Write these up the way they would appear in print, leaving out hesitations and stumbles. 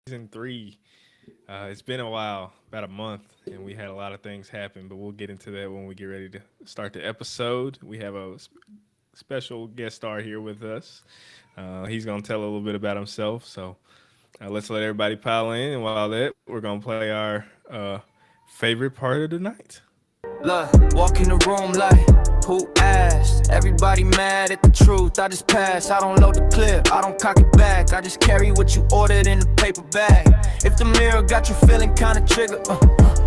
season three. It's been a while, about a month, and we had a lot of things happen, but we'll get into that when we get ready to start the episode. We have a special guest star here with us. He's going to tell a little bit about himself, so let's let everybody pile in. And while that, we're going to play our favorite part of the night. Look, walk in the room like, who asked? Everybody mad at the truth, I just pass. I don't load the clip, I don't cock it back. I just carry what you ordered in the paper bag. If the mirror got you feeling kinda triggered,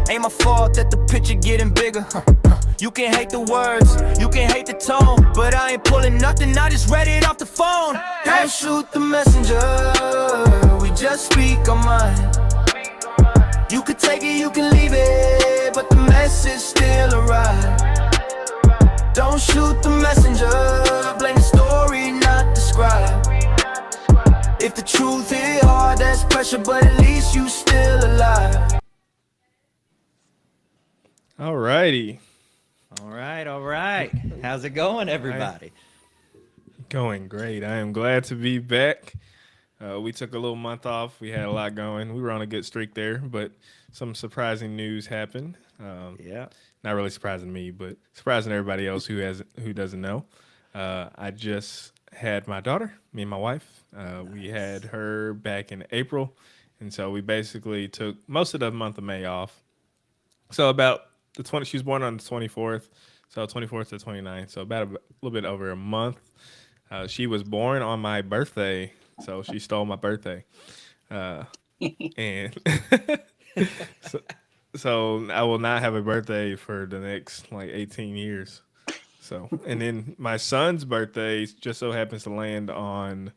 ain't my fault that the picture getting bigger. You can hate the words, you can hate the tone, but I ain't pulling nothing, I just read it off the phone. Don't shoot the messenger, we just speak our mind. You could take it, you can leave it, but the message still arrives. Don't shoot the messenger, blame the story, not the scribe. If the truth hit hard, that's pressure, but at least you still alive. Alrighty. All right. How's it going, everybody? Going great. I am glad to be back. We took a little month off. We had a lot going. We were on a good streak there, but some surprising news happened. Yeah. Not really surprising me, but surprising everybody else who doesn't know. I just had my daughter, me and my wife. We had her back in April, and so we basically took most of the month of May off. So about she was born on the 24th, so 24th to 29th, so about a little bit over a month. She was born on my birthday, so she stole my birthday. And so I will not have a birthday for the next like 18 years. So, and then my son's birthday just so happens to land on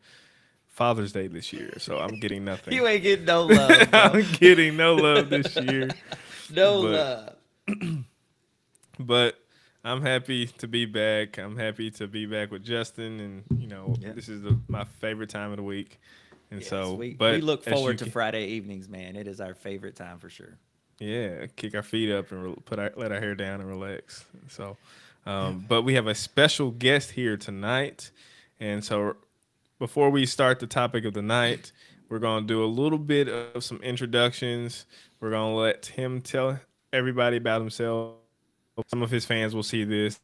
Father's Day this year, so I'm getting nothing. You ain't getting no love, bro. I'm getting no love this year. No love. But I'm happy to be back. I'm happy to be back with Justin, and this is my favorite time of the week. And Yes, so, we but look as forward to Friday evenings, man. It is our favorite time for sure. Yeah, kick our feet up and let our hair down and relax. So, but we have a special guest here tonight, and so before we start the topic of the night, we're gonna do a little bit of some introductions. We're gonna let him tell everybody about himself. Some of his fans will see this,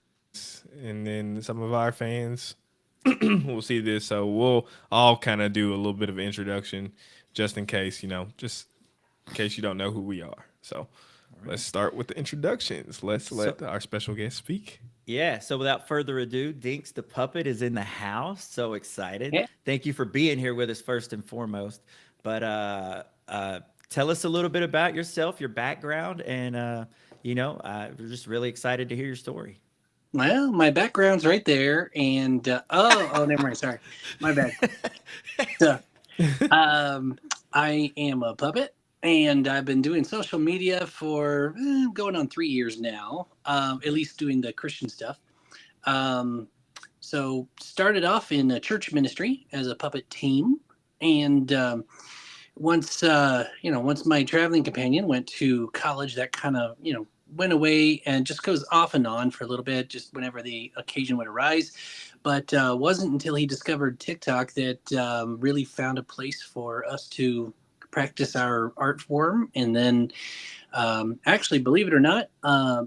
and then some of our fans will see this. So we'll all kind of do a little bit of introduction, just in case, just in case you don't know who we are. So let's start with the introductions. Let's let our special guest speak. Yeah, so without further ado, Dinks the Puppet is in the house. So excited. Yeah. Thank you for being here with us first and foremost. But tell us a little bit about yourself, your background, and, we're just really excited to hear your story. Well, my background's right there, and never mind. Sorry, my bad. So, I am a puppet, and I've been doing social media for going on 3 years now. At least doing the Christian stuff. So started off in a church ministry as a puppet team, and once my traveling companion went to college, that kind of went away and just goes off and on for a little bit, just whenever the occasion would arise. But wasn't until he discovered TikTok that really found a place for us to practice our art form. And then actually, believe it or not,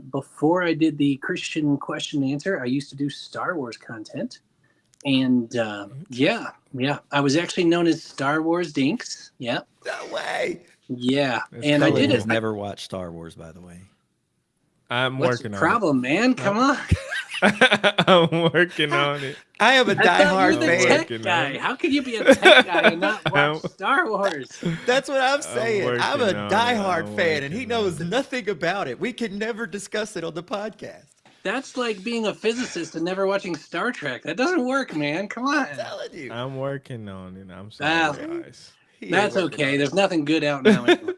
before I did the Christian question and answer, I used to do Star Wars content. And I was actually known as Star Wars Dinks. Yeah. No way. Yeah. That's and cool. I did has it. never watched Star Wars, by the way. I'm What's working the on problem, man? Come on. it. I'm working on it. I am a I thought you diehard were the fan. tech Working guy. on it. How could you be a tech guy and not watch Star Wars? That's what I'm saying. I'm a working on it. diehard I'm fan, and he working knows on it. nothing about it. We can never discuss it on the podcast. That's like being a physicist and never watching Star Trek. That doesn't work, man. Come on. I'm telling you. I'm working on it. I'm Well, sorry, guys. He ain't That's working okay. on it. There's nothing good out now anyway.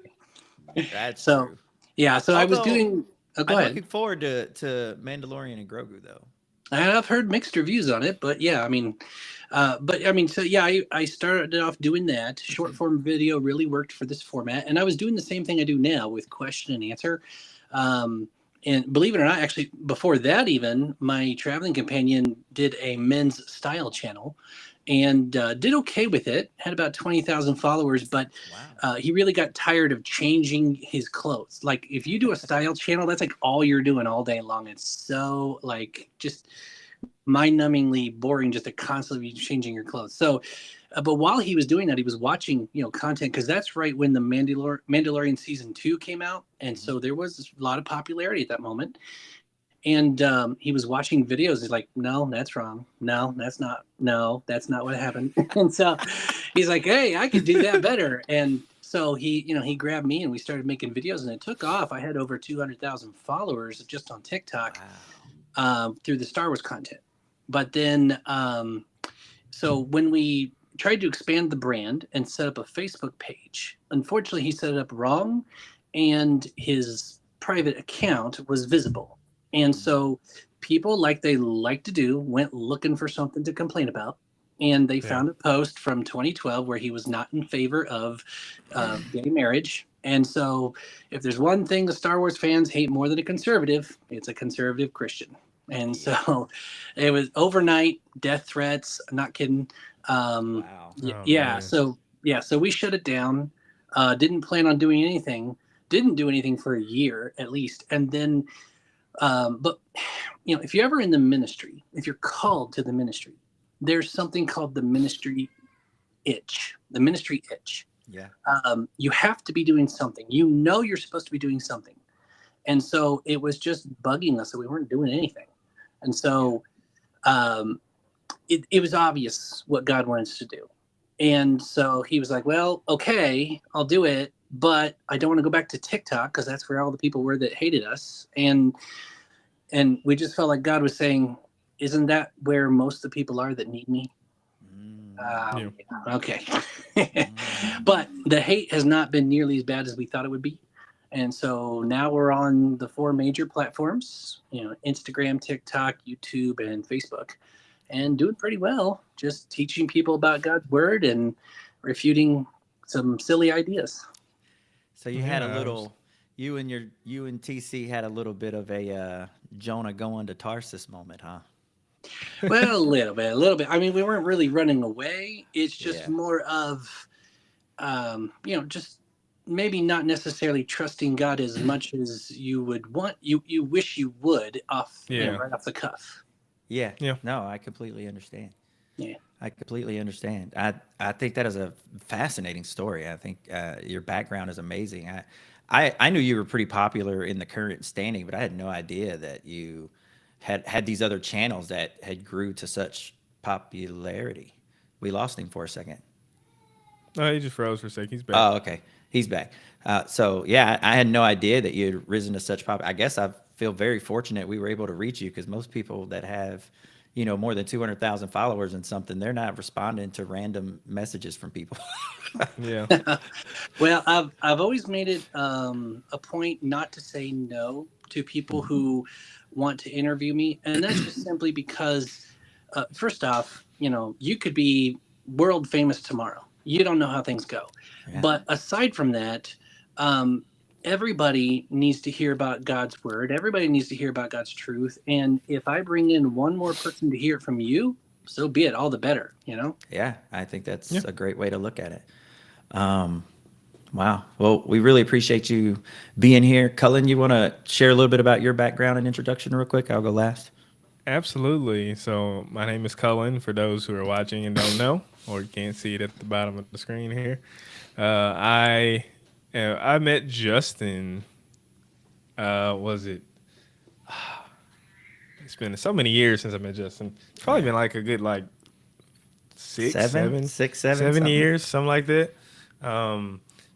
That's So, true. yeah, so I was Although, doing... Oh, go I'm ahead. looking forward to Mandalorian and Grogu, though. I've heard mixed reviews on it, but yeah, I started off doing that. Short form video really worked for this format, and I was doing the same thing I do now with question and answer. And believe it or not, actually, before that even, my traveling companion did a men's style channel, and did okay with it. Had about 20,000 followers, but Wow. he really got tired of changing his clothes. Like if you do a style channel, that's like all you're doing all day long. It's so like just mind-numbingly boring just to constantly be changing your clothes. So, but while he was doing that, he was watching, content because that's right when the Mandalorian season 2 came out, and so there was a lot of popularity at that moment. And he was watching videos. He's like, "No, that's wrong. No, that's not. No, that's not what happened." And so he's like, "Hey, I could do that better." And so he grabbed me and we started making videos, and it took off. I had over 200,000 followers just on TikTok Wow. through the Star Wars content. But then, so when we tried to expand the brand and set up a Facebook page, unfortunately, he set it up wrong, and his private account was visible. And so people, like they like to do, went looking for something to complain about. And they Yeah. found a post from 2012 where he was not in favor of gay marriage. And so, if there's one thing the Star Wars fans hate more than a conservative, it's a conservative Christian. And Yeah. so it was overnight death threats. I'm not kidding. Wow. Oh Yeah. man. So we shut it down. Didn't plan on doing anything. Didn't do anything for a year at least. And then, but if you're ever in the ministry, if you're called to the ministry, there's something called the ministry itch. The ministry itch. Yeah. You have to be doing something. You're supposed to be doing something. And so it was just bugging us that we weren't doing anything. And so it was obvious what God wanted us to do. And so he was like, well, okay, I'll do it, but I don't want to go back to TikTok because that's where all the people were that hated us. And we just felt like God was saying, isn't that where most of the people are that need me? Yeah. Okay. But the hate has not been nearly as bad as we thought it would be. And so now we're on the 4 major platforms, Instagram, TikTok, YouTube, and Facebook, and doing pretty well, just teaching people about God's word and refuting some silly ideas. So you had a Yeah. little, you and TC had a little bit of a Jonah going to Tarsus moment, huh? Well, a little bit. I mean, we weren't really running away. It's just Yeah. more of, just maybe not necessarily trusting God as much as you would want. You wish you would Yeah. right off the cuff. Yeah. Yeah. No, I completely understand. Yeah. I completely understand. I think that is a fascinating story. I think your background is amazing. I knew you were pretty popular in the current standing, but I had no idea that you had these other channels that had grew to such popularity. We lost him for a second. Oh, he just froze for a sec. He's back. Oh, okay. He's back. So yeah, I had no idea that you had risen to such pop. I guess I feel very fortunate we were able to reach you because most people that have, more than 200,000 followers and something, they're not responding to random messages from people. Yeah. Well, I've always made it a point not to say no to people who want to interview me, and that's just simply because, first off, you could be world famous tomorrow. You don't know how things go. Yeah. But aside from that, everybody needs to hear about God's word. Everybody needs to hear about God's truth. And if I bring in one more person to hear it from you, so be it. All the better. Yeah, I think that's Yeah. a great way to look at it. Wow. Well, we really appreciate you being here. Cullen, you want to share a little bit about your background and introduction real quick? I'll go last. Absolutely. So my name is Cullen. For those who are watching and don't know, or you can't see it at the bottom of the screen here, I met Justin. Was it? It's been so many years since I met Justin. It's probably been like a good six, seven, 7 something. years, something like that.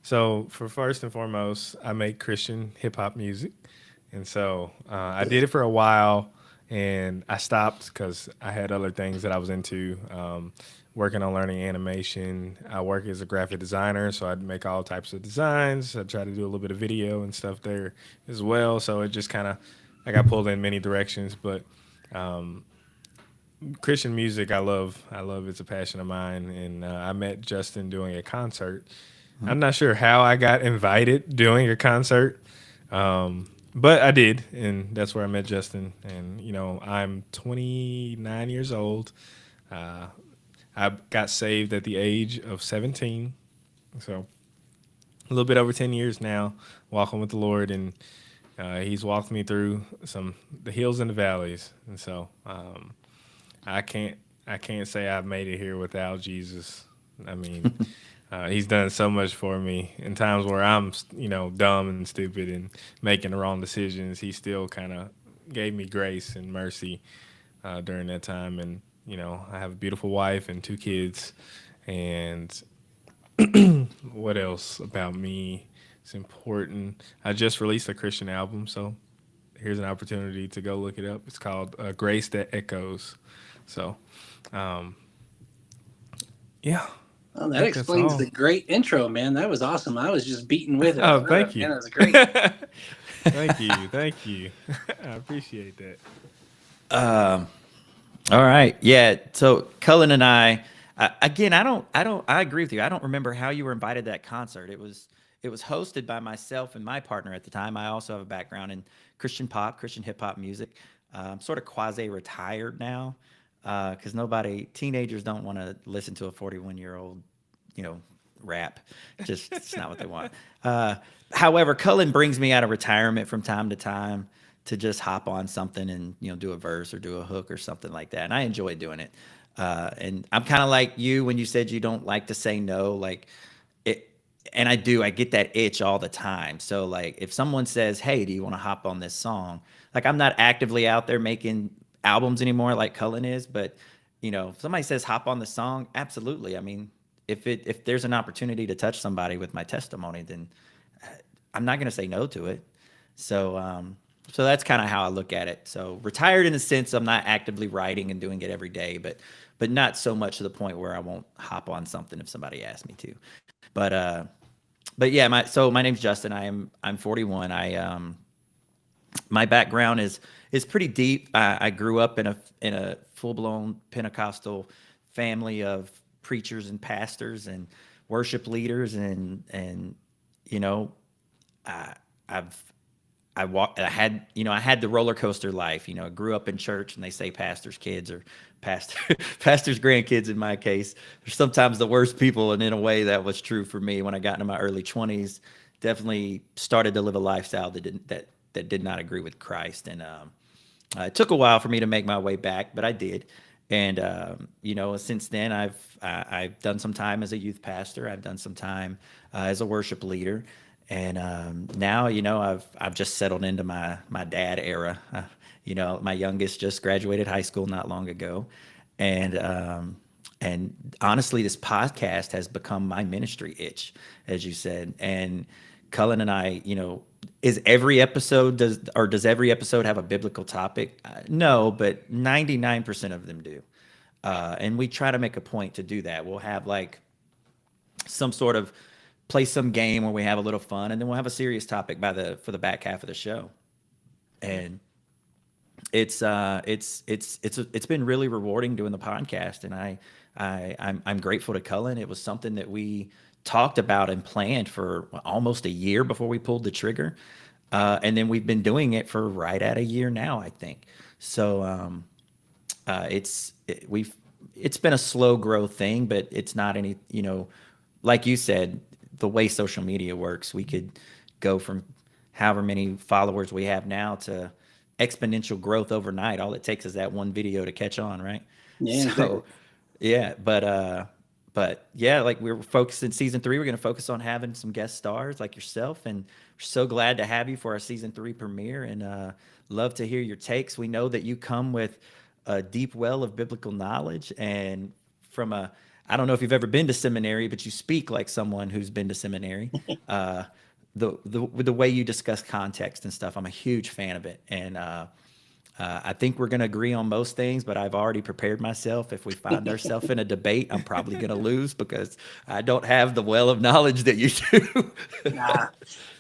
So for first and foremost, I make Christian hip hop music, and so I did it for a while, and I stopped because I had other things that I was into. Working on learning animation. I work as a graphic designer, so I'd make all types of designs. I try to do a little bit of video and stuff there as well. So it just kind of, I got pulled in many directions, but Christian music, I love. It's a passion of mine. And I met Justin doing a concert. I'm not sure how I got invited doing a concert, but I did, and that's where I met Justin. And I'm 29 years old. I got saved at the age of 17, so a little bit over 10 years now, walking with the Lord, and He's walked me through the hills and the valleys, and so I can't say I've made it here without Jesus. I mean, He's done so much for me in times where I'm, dumb and stupid and making the wrong decisions. He still kind of gave me grace and mercy during that time, and I have a beautiful wife and 2 kids, and what else about me is important? I just released a Christian album, so here's an opportunity to go look it up. It's called Grace That Echoes. So, yeah. Well, that explains the great intro, man. That was awesome. I was just beating with it. Oh, thank you. Man, that was great. Thank you. I appreciate that. All right. Yeah. So Cullen and I agree with you. I don't remember how you were invited to that concert. It was hosted by myself and my partner at the time. I also have a background in Christian hip hop music. I'm sort of quasi retired now because teenagers don't want to listen to a 41-year-old, rap. It's not what they want. However, Cullen brings me out of retirement from time to time to just hop on something and do a verse or do a hook or something like that, and I enjoy doing it. And I'm kind of like you when you said you don't like to say no, like it, and I do. I get that itch all the time. So like if someone says, "Hey, do you want to hop on this song?" Like I'm not actively out there making albums anymore like Cullen is, but if somebody says hop on the song, absolutely. I mean, if there's an opportunity to touch somebody with my testimony, then I'm not going to say no to it. So that's kind of how I look at it. So retired in the sense I'm not actively writing and doing it every day, but not so much to the point where I won't hop on something if somebody asks me to. But yeah, my name's Justin. I'm 41. My background is pretty deep. I grew up in a full-blown Pentecostal family of preachers and pastors and worship leaders, and I had the roller coaster life. I grew up in church, and they say pastors' kids or pastors' grandkids in my case. They're sometimes the worst people, and in a way that was true for me when I got into my early 20s. Definitely started to live a lifestyle that did not agree with Christ, and it took a while for me to make my way back, but I did. And since then I've done some time as a youth pastor. I've done some time as a worship leader. And now, I've just settled into my dad era. My youngest just graduated high school not long ago, and honestly, this podcast has become my ministry itch, as you said. And Cullen and I, does every episode have a biblical topic? No, but 99% of them do, and we try to make a point to do that. We'll have like some sort of play some game where we have a little fun, and then we'll have a serious topic for the back half of the show. And it's been really rewarding doing the podcast, and I'm grateful to Cullen. It was something that we talked about and planned for almost a year before we pulled the trigger, and then we've been doing it for right at a year now, I think. So it's been a slow growth thing, but it's not any, like you said, the way social media works, we could go from however many followers we have now to exponential growth overnight. All it takes is that one video to catch on, right? Yeah. So, yeah, but yeah, like we're focused in season 3, we're going to focus on having some guest stars like yourself, and we're so glad to have you for our season 3 premiere, and love to hear your takes. We know that you come with a deep well of biblical knowledge, and I don't know if you've ever been to seminary, but you speak like someone who's been to seminary. The way you discuss context and stuff, I'm a huge fan of it. And I think we're going to agree on most things, but I've already prepared myself. If we find ourselves in a debate, I'm probably going to lose because I don't have the well of knowledge that you do. Nah,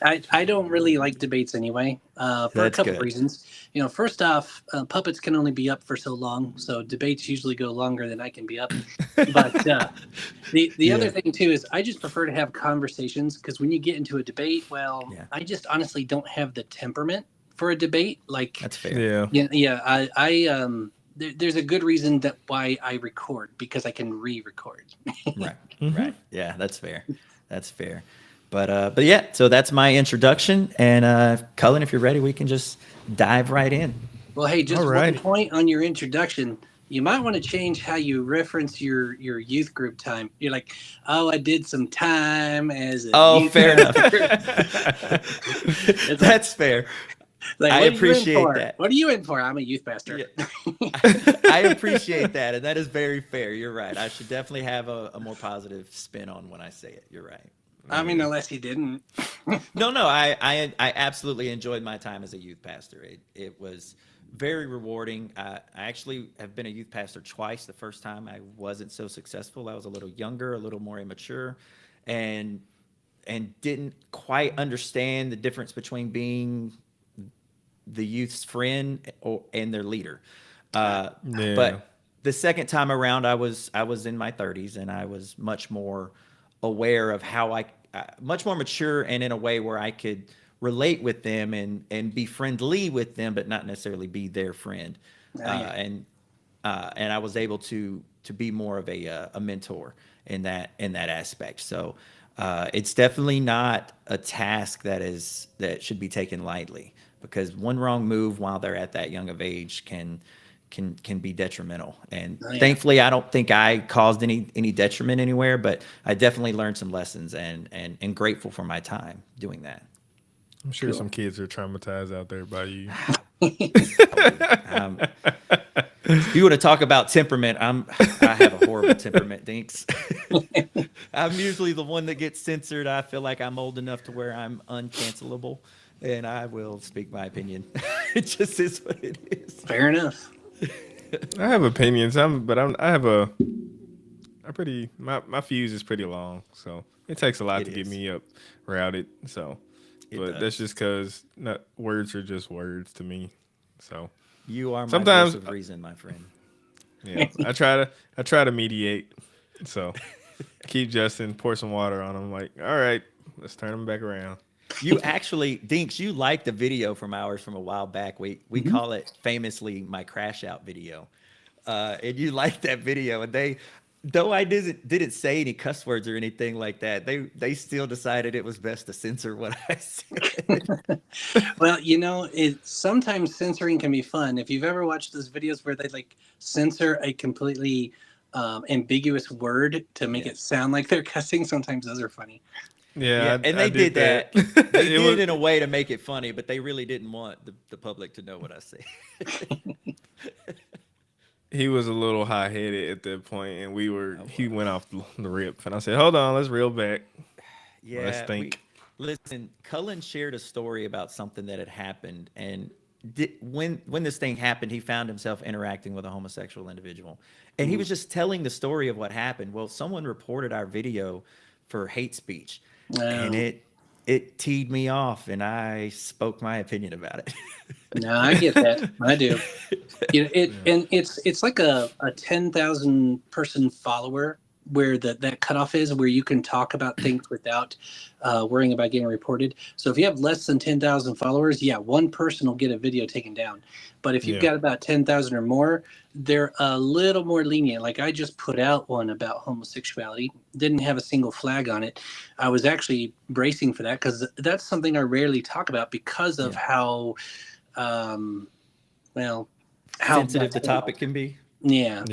I don't really like debates anyway, for a couple of reasons. First off, puppets can only be up for so long, so debates usually go longer than I can be up. But the other thing too is I just prefer to have conversations, because when you get into a debate, I just honestly don't have the temperament for a debate. Like, that's fair. Yeah. there's a good reason that why I record, because I can re-record. Right. Right. Yeah, that's fair. That's fair. But yeah, so that's my introduction. And Cullen, if you're ready, we can just dive right in. Well, hey, just one Alrighty. point on your introduction. You might want to change how you reference your youth group time. You're like, oh, I did some time as a Oh, youth fair enough. pastor. It's like, That's fair. like, I what are you in appreciate for? that. What are you in for? I'm a youth pastor. Yeah. I appreciate that, and that is very fair. You're right. I should definitely have a more positive spin on when I say it. You're right. I mean, unless he didn't. No, I absolutely enjoyed my time as a youth pastor. It was very rewarding. I actually have been a youth pastor twice. The first time I wasn't so successful. I was a little younger, a little more immature, and didn't quite understand the difference between being the youth's friend and their leader. Yeah. But the second time around, I was in my 30s, and I was much more aware of how much more mature, and in a way where I could relate with them and be friendly with them, but not necessarily be their friend. Yeah. And I was able to be more of a mentor in that aspect. So it's definitely not a task that should be taken lightly, because one wrong move while they're at that young of age can be detrimental. And thankfully, I don't think I caused any detriment anywhere, but I definitely learned some lessons, and grateful for my time doing that. I'm sure some kids are traumatized out there by you. If you want to talk about temperament, I have a horrible temperament, Dinks. I'm usually the one that gets censored. I feel like I'm old enough to where I'm uncancelable, and I will speak my opinion. It just is what it is. Fair enough. I have opinions. I have a pretty my fuse is pretty long, so it takes a lot to get me up routed. So, but that's just because words are just words to me. So you are my sometimes voice of reason, my friend. Yeah, I try to mediate. So keep Justin, pour some water on him. Like, all right, let's turn him back around. You actually, Dinks, you liked the video from ours from a while back. We call it famously my crash out video. And you liked that video, and though I didn't say any cuss words or anything like that, they still decided it was best to censor what I said. Well, sometimes censoring can be fun. If you've ever watched those videos where they like censor a completely ambiguous word to make it sound like they're cussing, sometimes those are funny. Yeah, and they did that. They did it in a way to make it funny, but they really didn't want the public to know what I said. He was a little high headed at that point, and he went off the rip, and I said, "Hold on, let's reel back. Yeah, let's think." Listen, Cullen shared a story about something that had happened, and when this thing happened, he found himself interacting with a homosexual individual, and he was just telling the story of what happened. Well, someone reported our video for hate speech, and it teed me off, and I spoke my opinion about it. No, I get that. I do. And it's like a 10,000 person follower where that cutoff is, where you can talk about things without worrying about getting reported. So if you have less than 10,000 followers, one person will get a video taken down. But if you've got about 10,000 or more, they're a little more lenient. Like I just put out one about homosexuality, didn't have a single flag on it. I was actually bracing for that because that's something I rarely talk about because of how sensitive the topic can be. Yeah.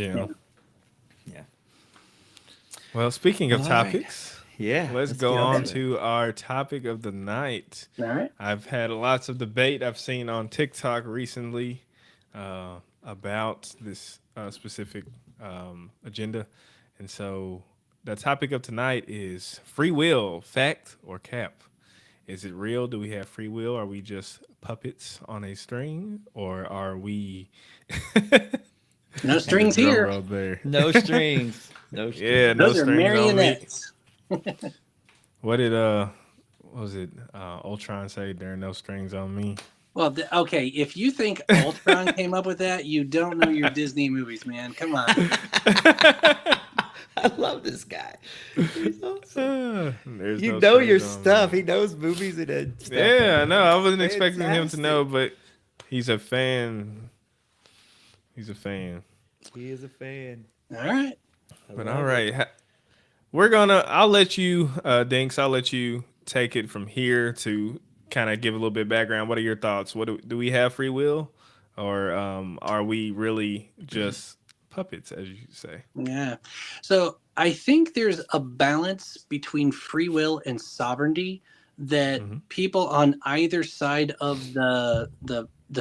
Well, speaking of topics, let's go on to our topic of the night. All right. I've had lots of debate I've seen on TikTok recently about this specific agenda. And so the topic of tonight is free will, fact or cap. Is it real? Do we have free will? Are we just puppets on a string? Or are we... No strings here. No strings. No strings. Yeah, no Those are strings marionettes. What did what was it? Ultron say? There are no strings on me. Well, okay. If you think Ultron came up with that, you don't know your Disney movies, man. Come on. I love this guy. There's you no know your strings on stuff. me. He knows movies and stuff. Yeah, no, I wasn't expecting him to know, but he's a fan He's a fan. He is a fan. All right. I But all love it. right, we're gonna. I'll let you, Dinks. I'll let you take it from here to kind of give a little bit of background. What are your thoughts? What do we have free will, or are we really just puppets, as you say? Yeah. So I think there's a balance between free will and sovereignty that Hmm. people on either side of the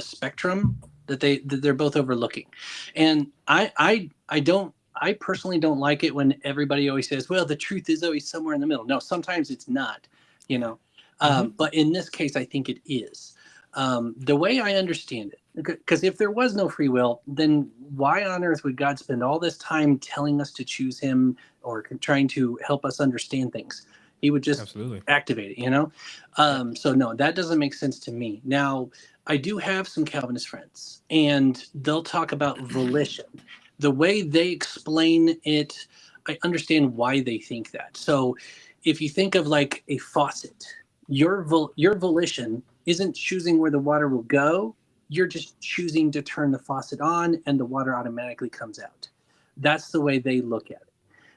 spectrum that they're both overlooking. And I don't I personally don't like it when everybody always says, well, the truth is always somewhere in the middle. No, sometimes it's not, you know. Hmm. But in this case, I think it is. The way I understand it, because if there was no free will, then why on earth would God spend all this time telling us to choose Him or trying to help us understand things? He would just Absolutely. activate it, you know? Yeah. So, no, that doesn't make sense to me. Now, I do have some Calvinist friends, and they'll talk about volition. The way they explain it, I understand why they think that. So, if you think of like a faucet, your volition isn't choosing where the water will go, you're just choosing to turn the faucet on and the water automatically comes out. That's the way they look at it.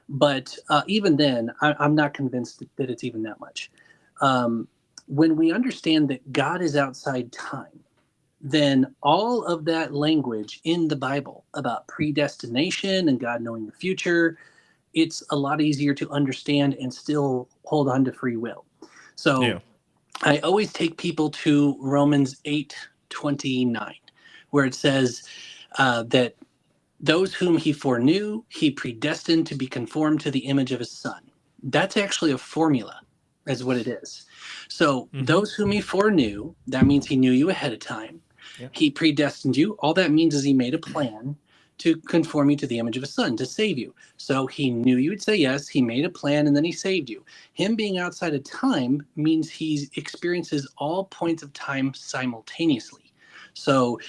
But even then, I'm not convinced that it's even that much. Um, when we understand that God is outside time, then all of that language in the Bible about predestination and God knowing the future, it's a lot easier to understand and still hold on to free will. So Yeah. I always take people to Romans 8:29, where it says that those whom he foreknew, he predestined to be conformed to the image of his son. That's actually a formula, is what it is. So Hmm. those whom he foreknew, that means he knew you ahead of time. Yeah. He predestined you. All that means is he made a plan to conform you to the image of his son, to save you. So he knew you would say yes, he made a plan, and then he saved you. Him being outside of time means he experiences all points of time simultaneously. So,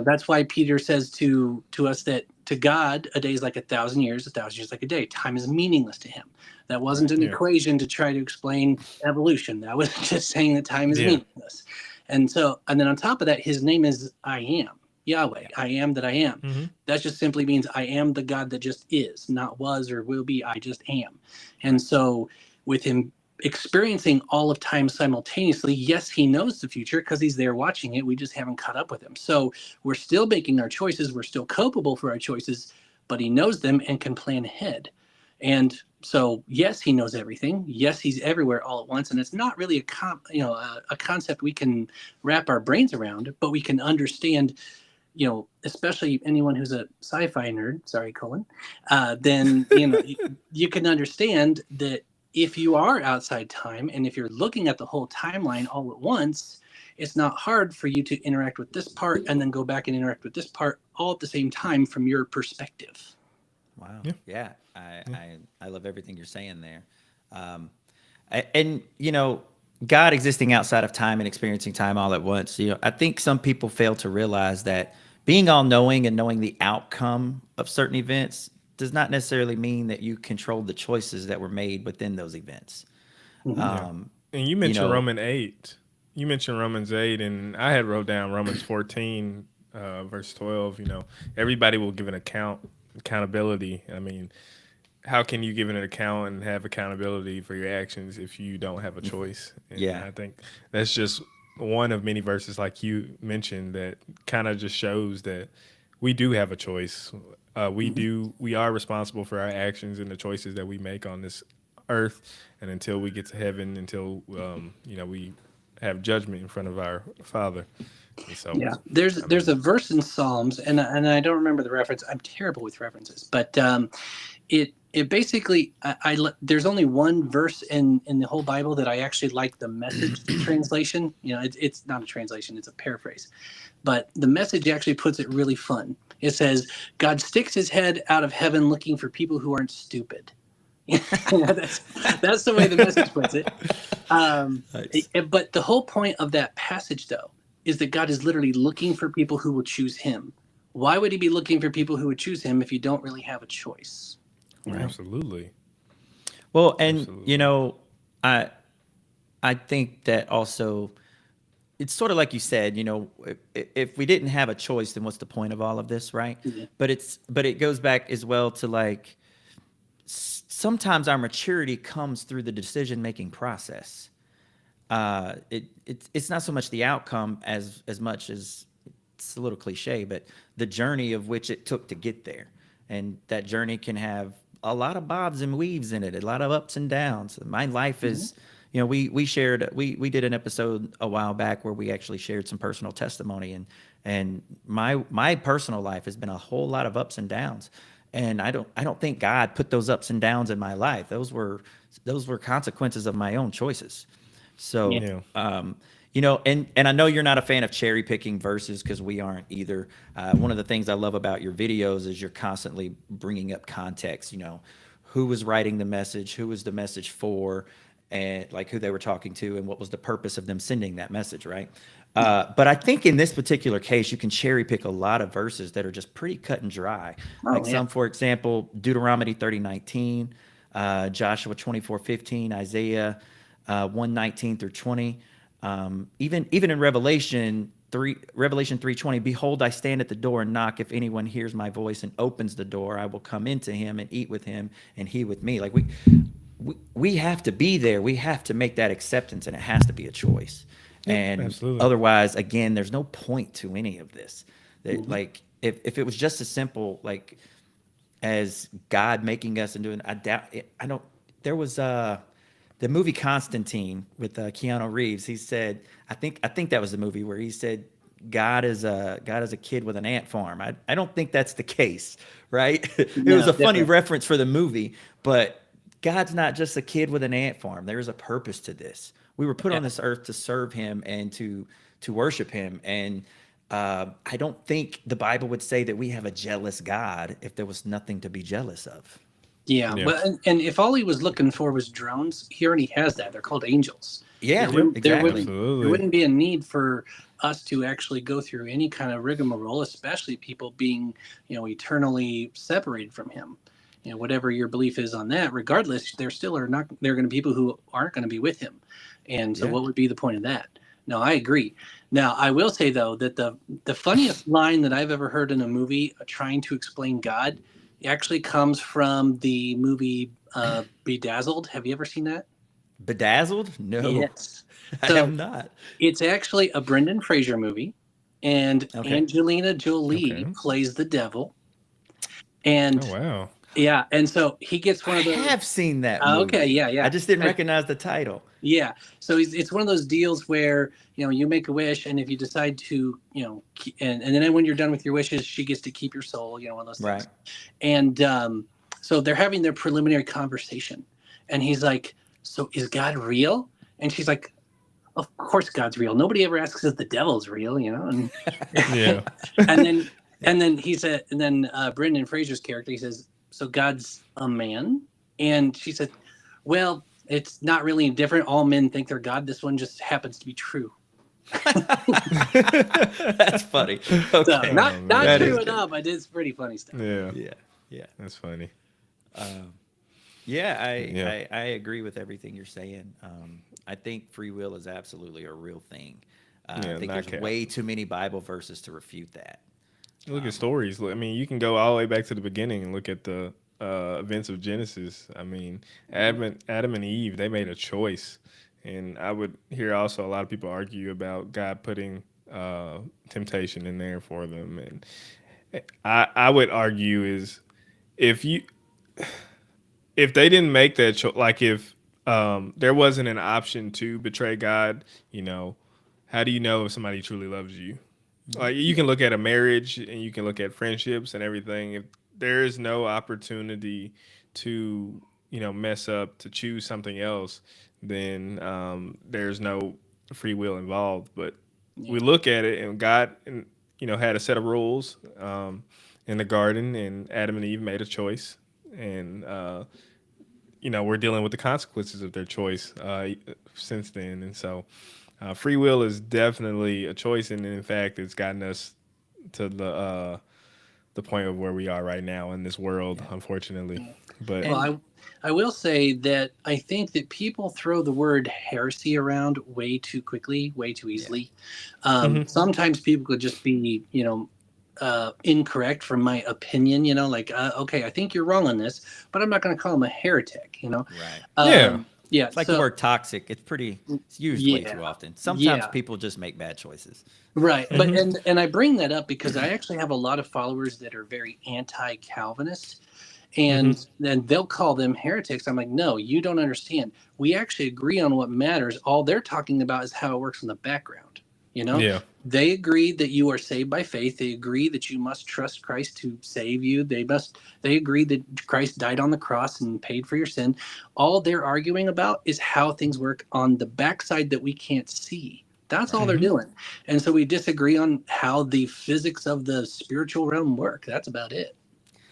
that's why Peter says to us that to God a day is like 1,000 years, 1,000 years like a day. Time is meaningless to him. That wasn't Right. an Yeah. equation to try to explain evolution. That was just saying that time is Yeah. meaningless. And then on top of that, his name is I am. Yahweh, Yeah. I am that I am. Hmm. That just simply means I am the God that just is, not was or will be. I just am. And Right. so, with him experiencing all of time simultaneously, yes, he knows the future because he's there watching it. We just haven't caught up with him. So, we're still making our choices. We're still culpable for our choices, but he knows them and can plan ahead. And so, yes, he knows everything. Yes, he's everywhere all at once. And it's not really a concept we can wrap our brains around, but we can understand, especially anyone who's a sci-fi nerd, sorry, Colin, then, you can understand that if you are outside time and if you're looking at the whole timeline all at once, it's not hard for you to interact with this part and then go back and interact with this part all at the same time from your perspective. Wow. Yeah. Yeah. Yeah. I love everything you're saying there. Um, and God existing outside of time and experiencing time all at once. I think some people fail to realize that being all knowing and knowing the outcome of certain events does not necessarily mean that you control the choices that were made within those events. Mhm. Yeah. And you You mentioned know, Roman 8. You mentioned Romans 8, and I had wrote down Romans 14, verse 12. Everybody will give an accountability. I mean, how can you give an account and have accountability for your actions if you don't have a choice? And yeah. I think that's just one of many verses, like you mentioned, that kind of just shows that we do have a choice. We are responsible for our actions and the choices that we make on this earth, and until we get to heaven, until we have judgment in front of our Father. And so, Yeah, there's I there's mean, a verse in Psalms, and I don't remember the reference. I'm terrible with references, but it basically there's only one verse in the whole Bible that I actually like the Message translation. It's not a translation; it's a paraphrase. But the Message actually puts it really fun. It says, "God sticks his head out of heaven looking for people who aren't stupid." That's the way the Message puts it. Nice. But the whole point of that passage, though, is that God is literally looking for people who will choose Him. Why would He be looking for people who would choose Him if you don't really have a choice? You know? Right. absolutely, Well, and absolutely. I I think that also it's sort of like you said, if we didn't have a choice, then what's the point of all of this, right? Yeah. But it goes back as well to like sometimes our maturity comes through the decision making process. It's not so much the outcome as much as it's a little cliche, but the journey of which it took to get there, and that journey can have a lot of bobs and weaves in it, a lot of ups and downs. My life is, we did an episode a while back where we actually shared some personal testimony, and my personal life has been a whole lot of ups and downs. And I don't think God put those ups and downs in my life. Those were consequences of my own choices. So, Yeah. and I know you're not a fan of cherry picking verses, because we aren't either. One of the things I love about your videos is you're constantly bringing up context. Who was writing the message, who was the message for, and like who they were talking to, and what was the purpose of them sending that message, right? But I think in this particular case, you can cherry pick a lot of verses that are just pretty cut and dry. Oh, Like yeah. some, for example, Deuteronomy 30:19, Joshua 24:15, Isaiah 1:19 through 20. Even in Revelation 3:20, behold, I stand at the door and knock. If anyone hears my voice and opens the door, I will come into him and eat with him, and he with me. Like we have to be there. We have to make that acceptance, and it has to be a choice. And absolutely. otherwise, again, there's no point to any of this. Like if it was just as simple like as God making us and doing, I doubt it. I don't. There was the movie Constantine with Keanu Reeves. He said, I think that was the movie where he said, God is a kid with an ant farm. I don't think that's the case, right? It No, was a funny definitely. reference for the movie, but God's not just a kid with an ant farm. There is a purpose to this. We were put on this earth to serve him and to worship him. And I don't think the Bible would say that we have a jealous God if there was nothing to be jealous of. Yeah, Yeah. but and if all he was looking for was drones, he already has that. They're called angels. Yeah, There wouldn't, there exactly. wouldn't, Absolutely. there wouldn't be a need for us to actually go through any kind of rigmarole, especially people being, eternally separated from him. Whatever your belief is on that, regardless, there still are not. There are going to be people who aren't going to be with him, and so Yeah. what would be the point of that? No, I agree. Now, I will say though that the funniest line that I've ever heard in a movie trying to explain God actually comes from the movie Bedazzled. Have you ever seen that? Bedazzled? No, Yes. I So have not. it's actually a Brendan Fraser movie, and Okay. Angelina Jolie Okay. plays the devil. And Oh wow. yeah, and so he gets one I of those. have seen that movie. Okay, yeah. I just didn't recognize the title. Yeah. So it's one of those deals where, you make a wish, and if you decide to, and then when you're done with your wishes, she gets to keep your soul, one of those things. Right. And so they're having their preliminary conversation. And he's like, so is God real? And she's like, of course God's real. Nobody ever asks if the devil's real, And, Yeah. and then he said, and then Brendan Fraser's character, he says, so God's a man? And she said, well, it's not really different. All men think they're God. This one just happens to be true. That's funny. So Okay. not That true is enough, but it's pretty funny stuff. Yeah. Yeah. That's funny. Yeah, Yeah. I agree with everything you're saying. I think free will is absolutely a real thing. Yeah, I think not there's cap. way too many Bible verses to refute that. Look at stories. I mean, you can go all the way back to the beginning and look at the events of Genesis. I mean, Adam and Eve, they made a choice. And I would hear also a lot of people argue about God putting temptation in there for them. And I would argue is if they didn't make that choice, like if there wasn't an option to betray God, how do you know if somebody truly loves you? Like you can look at a marriage and you can look at friendships and everything. If there is no opportunity to, mess up, to choose something else, then there's no free will involved. But we look at it, and God, had a set of rules in the garden, and Adam and Eve made a choice, and we're dealing with the consequences of their choice since then. And so, free will is definitely a choice, and in fact, it's gotten us to the the point of where we are right now in this world, unfortunately. But Well, And I will say that I think that people throw the word heresy around way too quickly, way too yeah, easily. mhm. Sometimes people could just be, incorrect from my opinion, like, okay, I think you're wrong on this, but I'm not going to call them a heretic, right. Yeah, Yeah. It's like the So, word toxic. It's used way yeah, too often. Sometimes yeah. people just make bad choices. Right. But, hmm and I bring that up because I actually have a lot of followers that are very anti-Calvinist, hmm and then they'll call them heretics. I'm like, no, you don't understand. We actually agree on what matters. All they're talking about is how it works in the background. You know, yeah, they agree that you are saved by faith. They agree that you must trust Christ to save you. They agree that Christ died on the cross and paid for your sin. All they're arguing about is how things work on the backside that we can't see. That's all Right. they're hmm doing. And so we disagree on how the physics of the spiritual realm work. That's about it.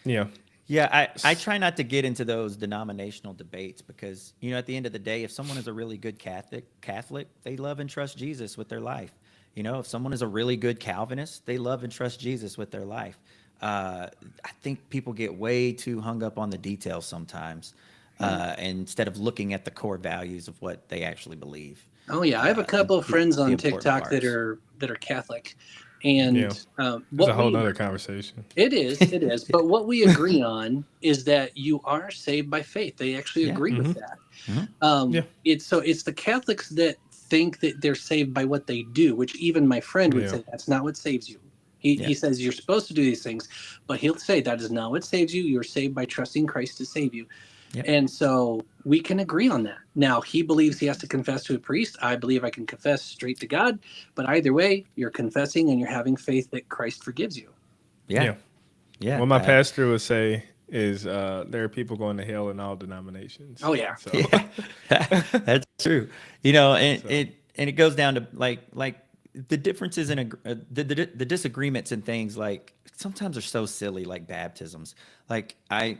yeah, Yeah, I try not to get into those denominational debates because, at the end of the day, if someone is a really good Catholic, they love and trust Jesus with their life. If someone is a really good Calvinist, they love and trust Jesus with their life. I think people get way too hung up on the details sometimes, instead of looking at the core values of what they actually believe, Oh yeah, I have a the, couple of the, friends the on important TikTok that parts. are Catholic, yeah. and It's a what whole we nother conversation. it is, but what we agree on is that you are saved by faith. They actually Yeah. agree with hmm that. Mhm. Yeah, It's the Catholics that think that they're saved by what they do, which even my friend would yeah, say that's not what saves you. He Yeah. says you're supposed to do these things, but he'll say that is not what saves you. You're saved by trusting Christ to save you. Yep. And so we can agree on that. Now, he believes he has to confess to a priest. I believe I can confess straight to God. But either way, you're confessing and you're having faith that Christ forgives you. Yeah. yeah. Yeah. What my pastor would say is there are people going to hell in all denominations. Oh, yeah. So, Yeah, that's true. And so it goes down to like the differences in the disagreements and things like sometimes are so silly, like baptisms. Like I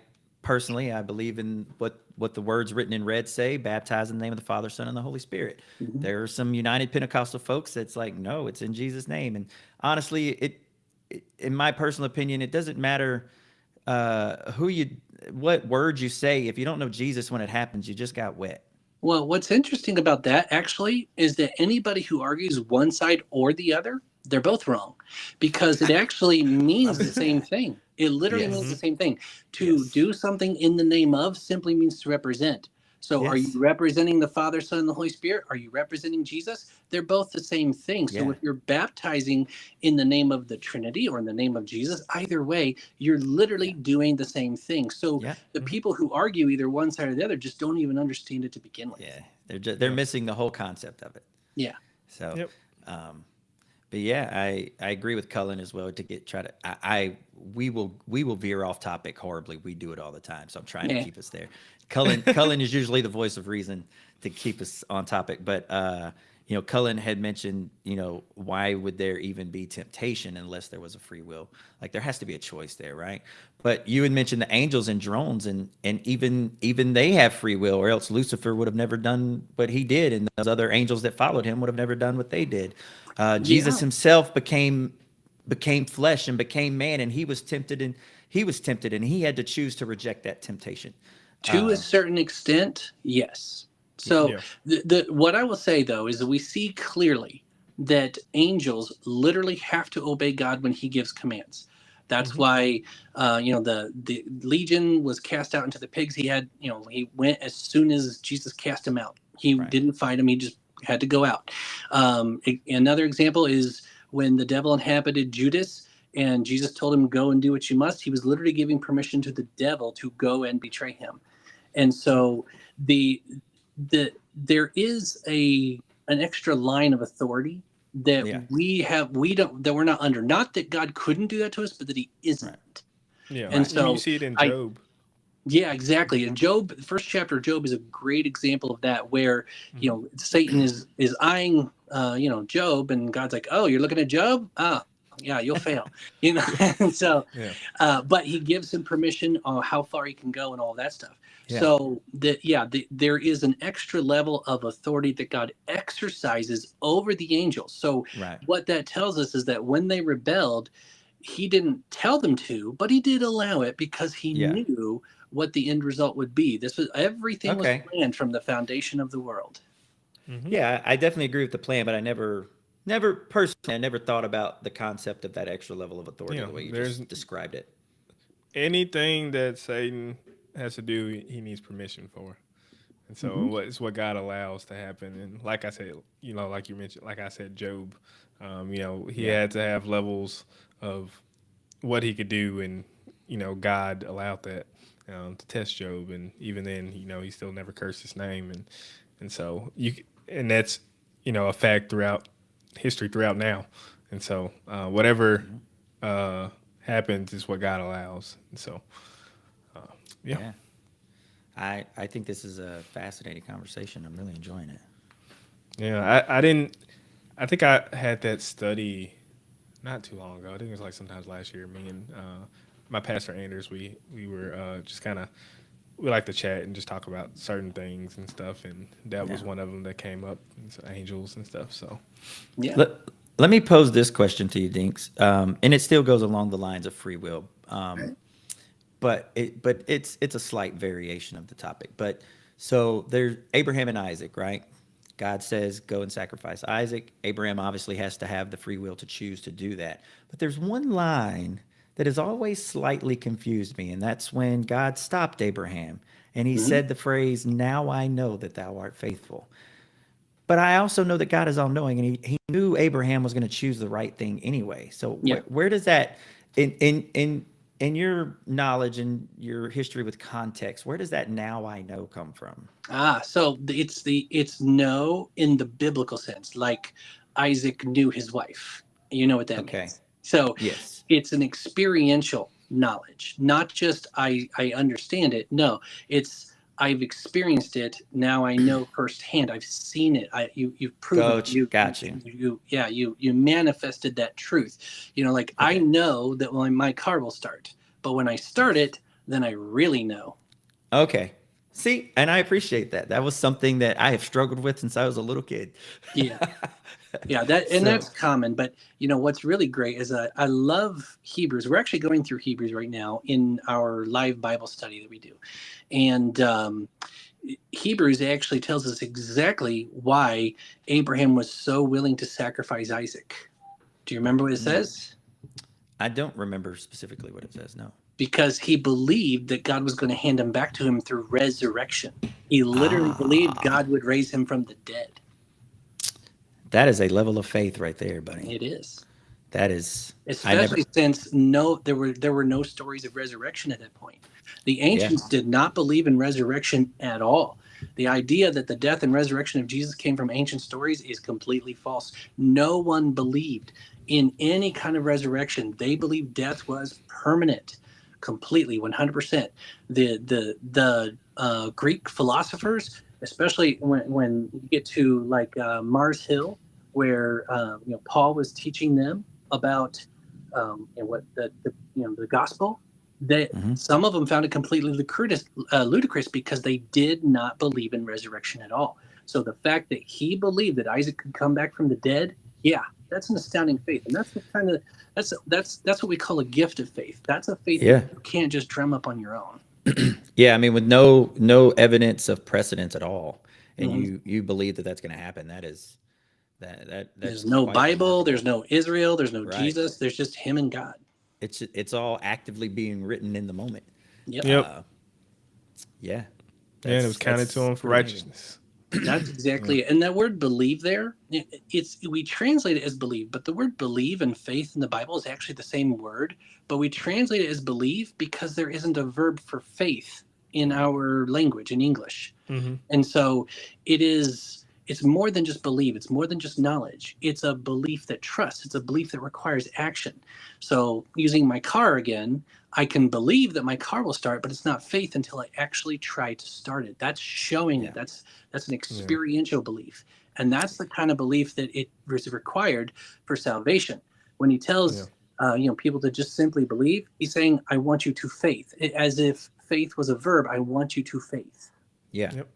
believe in what the words written in red say: baptize in the name of the Father, Son, and the Holy Spirit. Mhm. There are some United Pentecostal folks that's like, no, it's in Jesus' name. And honestly, in my personal opinion, it doesn't matter what words you say. If you don't know Jesus when it happens, you just got wet. Well, what's interesting about that actually is that anybody who argues one side or the other, they're both wrong because it actually means the same thing. It literally means Yes. the hmm same thing. To Yes. do something in the name of simply means to represent. So are you Yes. representing the Father, Son, and the Holy Spirit? Are you representing Jesus? They're both the same thing. So Yeah. if you're baptizing in the name of the Trinity or in the name of Jesus, either way, you're literally Yeah. doing the same thing. So Yeah. the people who argue either one side or the other just don't even understand it to begin with. Yeah. They're yeah, missing the whole concept of it. Yeah. So, yep, um, but yeah, I agree with Cullen as well. To get try to we will veer off topic horribly. We do it all the time. So I'm trying to Yeah. keep us there. Cullen is usually the voice of reason to keep us on topic. But Cullen had mentioned, why would there even be temptation unless there was a free will? Like there has to be a choice there, right? But you had mentioned the angels and drones, and even they have free will, or else Lucifer would have never done what he did, and those other angels that followed him would have never done what they did. Jesus Yeah. himself became flesh and became man, and he was tempted, and he had to choose to reject that temptation. To a certain extent, yes. So yeah, the what I will say though is that we see clearly that angels literally have to obey God when he gives commands. That's hmm why the legion was cast out into the pigs. He went as soon as Jesus cast him out. He Right. didn't fight him. He just had to go out. Another example is when the devil inhabited Judas and Jesus told him, go and do what you must. He was literally giving permission to the devil to go and betray him. And yep, so the there is an extra line of authority that Yeah. we're not under. Not that God couldn't do that to us, but that he Right. isn't. yeah. And Right. You so see it in I Job. yeah, exactly. And Job, the first chapter of Job is a great example of that, where hmm Satan is eyeing Job, and God's like, "Oh, you're looking at Job? Ah, yeah, you'll fail." And so, Yeah, but he gives him permission on how far he can go and all that stuff. Yeah. So there is an extra level of authority that God exercises over the angels. So Right. what that tells us is that when they rebelled, he didn't tell them to, but he did allow it because he Yeah. knew what the end result would be. This was everything was Okay. planned from the foundation of the world. Yeah, I definitely agree with the plan, but I never personally, I never thought about the concept of that extra level of authority You the know, way you there's just described it. anything that Satan has to do, he needs permission for. And so it's what God allows to happen. And like I said, like you mentioned, like I said, Job, he Yeah. had to have levels of what he could do, and God allowed that to test Job, and even then, he still never cursed his name, and so and that's a fact throughout history, throughout now, and so whatever happens is what God allows, and so yeah. Yeah. I think this is a fascinating conversation. I'm really enjoying it. Yeah, I didn't. I think I had that study not too long ago. I think it was like sometimes last year. Me and my pastor Anders, we were just kind of we like to chat and just talk about certain things and stuff, and that was Yeah. one of them that came up, and so angels and stuff. So Yeah. Let, let me pose this question to you, Dinks, and it still goes along the lines of free will, but it's a slight variation of the topic. But so there's Abraham and Isaac, right? God says go and sacrifice Isaac. Abraham obviously has to have the free will to choose to do that. But there's one line that has always slightly confused me, and that's when God stopped Abraham and he Mhm. said the phrase, "Now I know that thou art faithful." But I also know that God is all knowing, and he knew Abraham was going to choose the right thing anyway. So Yeah. where does that in your knowledge and your history with context, where does that "now I know" come from? So it's no in the biblical sense, like Isaac knew his wife. You know what that Okay. means. So Yes. it's an experiential knowledge, not just I understand it. No, it's I've experienced it. Now I know firsthand. I've seen it. You've proven it. Coach, got you. You manifested that truth. Like I Okay. know that when my car will start, but when I start it, then I really know. Okay. See, and I appreciate that. That was something that I have struggled with since I was a little kid. Yeah. Yeah, and So, that's common. But what's really great is I love Hebrews. We're actually going through Hebrews right now in our live Bible study that we do, and Hebrews actually tells us exactly why Abraham was so willing to sacrifice Isaac. Do you remember what it says? I don't remember specifically what it says. No. Because he believed that God was going to hand him back to him through resurrection. He literally believed Ah, God would raise him from the dead. that is a level of faith right there, buddy. It is. That is, I never, Especially since there were no stories of resurrection at that point. The yeah. ancients did not believe in resurrection at all. The idea that the death and resurrection of Jesus came from ancient stories is completely false. No one believed in any kind of resurrection. They believed death was permanent, completely, 100%. The Greek philosophers, especially when you get to like Mars Hill, where Paul was teaching them about what the gospel, that Hmm. some of them found it completely ludicrous because they did not believe in resurrection at all. So the fact that he believed that Isaac could come back from the dead, yeah, that's an astounding faith, and that's the kind of that's what we call a gift of faith. That's a faith that Yeah. you can't just drum up on your own. Yeah. I mean, with no evidence of precedence at all, and Mhm. you believe that that's going to happen. There's That's no quite Bible, there's remarkable. no Israel, there's no Right. Jesus, there's just him and God. It's all actively being written in the moment. Yep. yep, Yeah. yeah, and it was counted to That's him for pretty amazing. righteousness. That's Yeah. exactly it. And that word believe there, it's we translate it as believe, but the word believe and faith in the Bible is actually the same word, but we translate it as believe because there isn't a verb for faith in our language in English. Mm-hmm. And so it's more than just believe, it's more than just knowledge. It's a belief that trusts, it's a belief that requires action. So using my car again, I can believe that my car will start, but it's not faith until I actually try to start it. That's showing Yeah. it. That's an Yeah, experiential belief. And that's the kind of belief that it is required for salvation. When he yeah, tells people to just simply believe, he's saying, I want you to faith. As if faith was a verb, I want you to faith. Yeah. yep.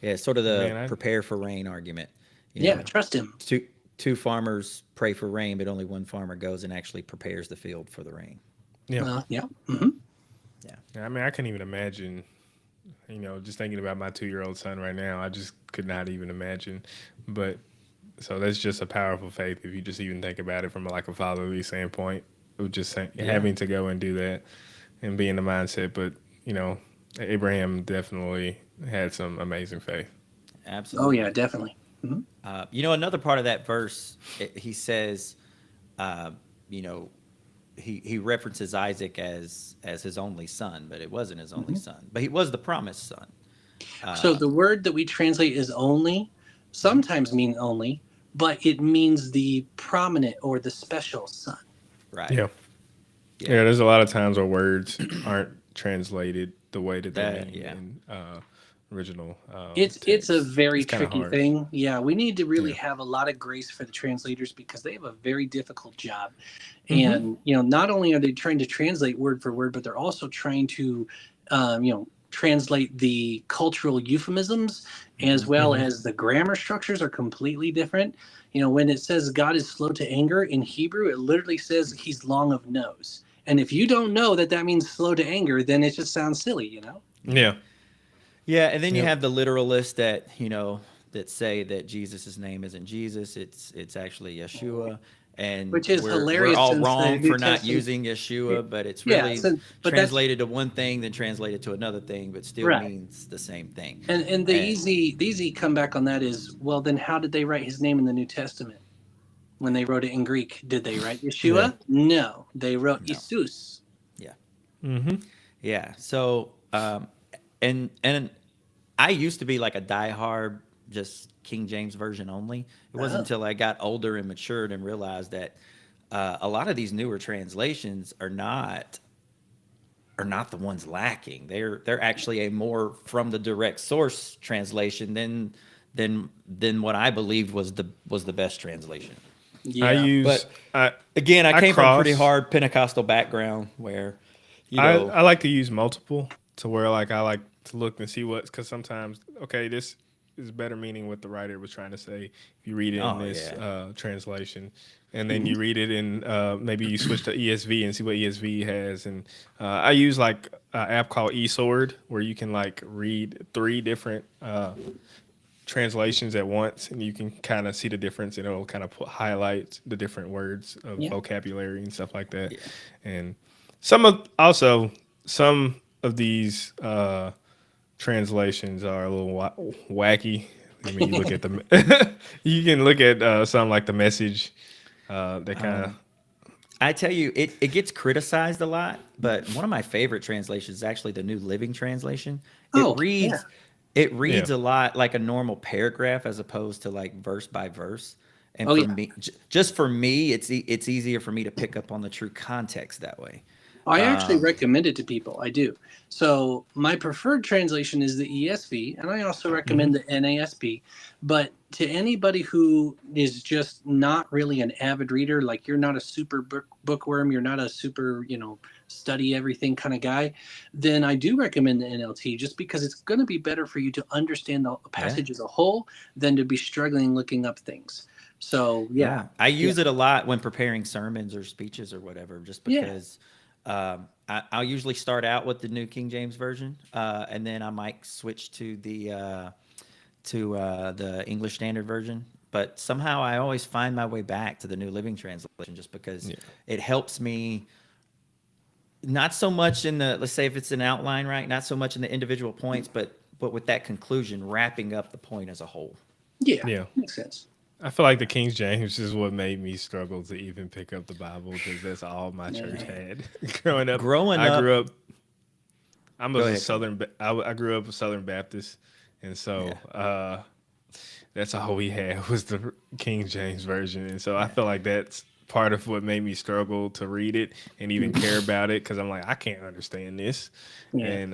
Yeah. It's sort of the Man, I prepare for rain argument. You Yeah, know, trust him. to two farmers pray for rain, but only one farmer goes and actually prepares the field for the rain. Yeah. Yeah. Hmm. Yeah. Yeah, I mean, I couldn't even imagine, just thinking about my 2-year-old son right now, I just could not even imagine. But so that's just a powerful faith if you just even think about it from like a fatherly standpoint of just having to go and do that and be in the mindset. But, Abraham definitely had some amazing faith. Oh Absolutely. yeah, definitely. Hmm. Another part of that verse, he says, uh, you know, he references Isaac as his only son, but it wasn't his only Hmm. son, but he was the promised son. So Uh, the word that we translate as only mhm. sometimes mean only, but it means the prominent or the special son. Right. Yeah. Yeah. Yeah, there's a lot of times where words aren't translated the way that they That. mean Yeah. in original It's a text. very It's kind of tricky hard. thing. Yeah, we need to really Yeah. have a lot of grace for the translators because they have a very difficult job. Hmm. And not only are they trying to translate word for word, but they're also trying to, translate the cultural euphemisms as Hmm. well Hmm. as the grammar structures are completely different. When it says God is slow to anger in Hebrew, it literally says he's long of nose. And if you don't know that that means slow to anger, then it just sounds silly. Yeah. Yeah. Yeah. And then you Yep. have the literalists that say that Jesus' name isn't Jesus, it's actually Yeshua. And Which is we're hilarious all since the wrong New for not Testament. using Yeshua, but it's Yeah, really so, but that's translated to one thing, then translated to another thing, but still right. means the same thing. And And the easy comeback on that is, well, then how did they write his name in the New Testament when they wrote it in Greek? Did they write Yeah. Yeshua? No, they wrote no, Jesus. yeah, Hmm. yeah. So, and I used to be like a diehard just King James version only. It wasn't Oh, until I got older and matured and realized that a lot of these newer translations are not the ones lacking. They're actually a more from the direct source translation than what I believed was the best translation. I yeah. use But I again, I I came from a pretty cross. hard Pentecostal background where, you I know, I like to use multiple to where like I like to look and see what's because sometimes okay this is better meaning what the writer was trying to say if you read it in oh this yeah, translation and then Mhm. you read it in maybe you switch to ESV and see what ESV has and I use like an app called eSword where you can like read 3 different translations at once and you can kind of see the difference and it'll kind of highlight the different words of Yeah. vocabulary and stuff like that yeah. and some of these translations are a little wacky. I mean, you look at the you can look at something like the message that kind of I tell you, it gets criticized a lot, but one of my favorite translations is actually the New Living Translation. It Oh, yeah. reads it yeah reads a lot like a normal paragraph as opposed to like verse by verse. And Oh, for yeah. me, just for me, it's easier for me to pick up on the true context that way. I actually Um, recommend it to people. I do. So my preferred translation is the ESV, and I also hmm recommend the NASB. But to anybody who is just not really an avid reader, like you're not a super bookworm, you're not a super, study everything kind of guy, then I do recommend the NLT just because it's going to be better for you to understand the yeah, passage as a whole than to be struggling looking up things. So yeah, yeah. I yeah, use it a lot when preparing sermons or speeches or whatever, just yeah, because I'll usually start out with the New King James Version, and then I might switch to the English Standard Version. But somehow I always find my way back to the New Living Translation just because yeah it helps me not so much in the, let's say if it's an outline, right? Not so much in the individual points, but with that conclusion, wrapping up the point as a whole. yeah, yeah. makes sense. I feel like the King James is what made me struggle to even pick up the Bible because that's all my church Man. had growing up. Growing I up, grew up. I go was a ahead, Cole. Southern. I grew up a Southern Baptist, and Yeah, so that's all we had was the King James version, and so I yeah, feel like that's part of what made me struggle to read it and even care about it because I'm like I can't understand this, Yeah. and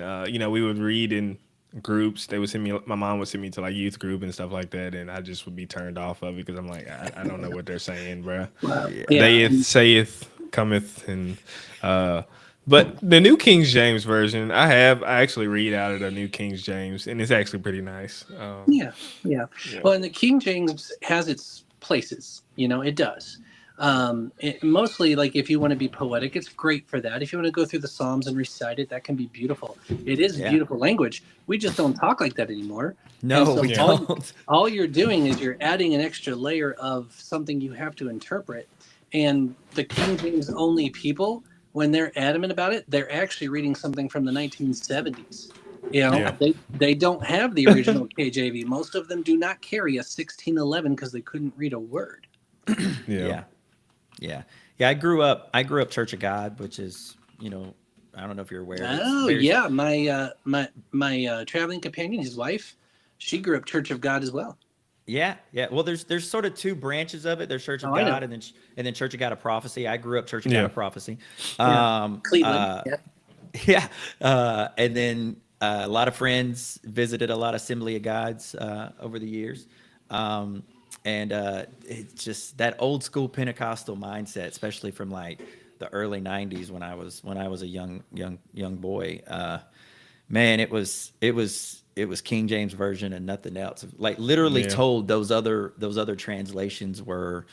we would read in groups. They would send me. My mom would send me to like youth group and stuff like that, and I just would be turned off of it because I'm like I don't know what they're saying, bruh. Wow. yeah. Yeah. They'th, saith, cometh, and uh, but the New King James version, I actually read out of the New King James, and it's actually pretty nice. Yeah. Yeah. Yeah. Well, and the King James has its places. It does. Mostly, like, if you want to be poetic, it's great for that. If you want to go through the Psalms and recite it, that can be beautiful. It is Yeah. beautiful language. We just don't talk like that anymore. And No, so we Yeah. don't. all you're doing is you're adding an extra layer of something you have to interpret. And the King James only people, when they're adamant about it, they're actually reading something from the 1970s. Yeah. They don't have the original KJV. Most of them do not carry a 1611 because they couldn't read a word. Yeah. Yeah. Yeah. Yeah. I grew up Church of God, which is, I don't know if you're aware. It's Oh very, yeah, my traveling companion, his wife, she grew up Church of God as well. yeah. Yeah. Well, there's sort of two branches of it. There's Church of Oh, I know. God and then Church of God of Prophecy. I grew up Church of Yeah. God of Prophecy. Yeah. Cleveland. Yeah. Yeah. And then a lot of friends visited a lot of Assembly of Gods over the years. And it's just that old school Pentecostal mindset, especially from like the early 90s when I was a young boy. Man, it was King James version and nothing else. Like literally Yeah. told those other translations were